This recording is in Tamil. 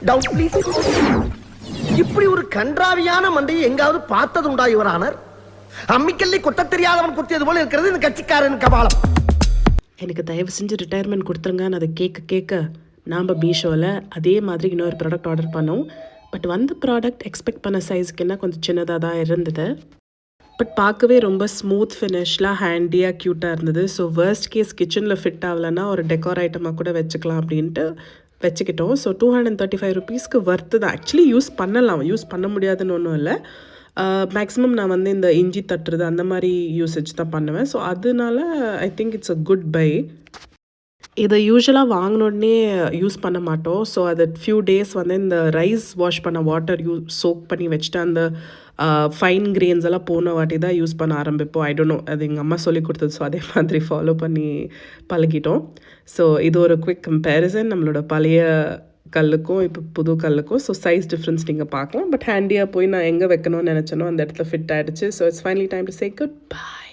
Doubt please. இப்படி ஒரு கன்றாவியான மண்டையை எங்காவது பார்த்தது உண்டா யுவர் ஆனர்? அம்மிக்கல்லை கொத்த தெரியாதவன் குத்தியது போல இருக்கிறது இந்த கட்சிக்காரன் கபாலம். எனக்கு தயவு செஞ்சு ரிட்டையர்மெண்ட் கொடுத்துருங்கன்னு அதை கேட்க நாம் மீஷோவில் அதே மாதிரி இன்னொரு ப்ராடக்ட் ஆர்டர் பண்ணோம். பட் வந்த ப்ராடக்ட் எக்ஸ்பெக்ட் பண்ண சைஸுக்கு என்ன கொஞ்சம் சின்னதாக தான் இருந்தது. பட் பார்க்கவே ரொம்ப ஸ்மூத் ஃபினிஷ்லாம் ஹேண்டியாக க்யூட்டாக இருந்தது. ஸோ வேர்ஸ்ட் கேஸ் கிச்சனில் ஃபிட் ஆகலைன்னா ஒரு டெக்கார் ஐட்டமாக கூட வச்சுக்கலாம் அப்படின்ட்டு வச்சுக்கிட்டோம். ஸோ 235 ருபீஸ்க்கு வர்த்து தான். ஆக்சுவலி யூஸ் பண்ணலாம், யூஸ் பண்ண முடியாதுன்னு ஒன்றும் இல்லை. மேக்ஸிமம் நான் வந்து இந்த இஞ்சி தட்டுறது அந்த மாதிரி யூசேஜ் தான் பண்ணுவேன். ஸோ அதனால I think it's a good bye. இதை யூஸ்வலாக வாங்கினோடனே யூஸ் பண்ண மாட்டோம். ஸோ அது ஃபியூ டேஸ் வந்து இந்த ரைஸ் வாஷ் பண்ண வாட்டர் சோக் பண்ணி வச்சுட்டு அந்த ஃபைன் கிரெயின்ஸ் எல்லாம் போன வாட்டி தான் யூஸ் பண்ண ஆரம்பிப்போம். ஐ டோன்ட் நோ, அது எங்கள் அம்மா சொல்லி கொடுத்தது. ஸோ அதே மாதிரி ஃபாலோ பண்ணி பழகிட்டோம். ஸோ இது ஒரு குவிக் கம்பேரிசன் நம்மளோட பழைய கல்லுக்கும் இப்போ புது கல்லுக்கும். ஸோ சைஸ் டிஃப்ரென்ஸ் நீங்கள் பார்க்கலாம். பட் ஹேண்டியாக போய் நான் எங்கே வைக்கணும்னு நினச்சேனோ அந்த இடத்துல ஃபிட் ஆகிடுச்சு. So it's finally time to say good bye.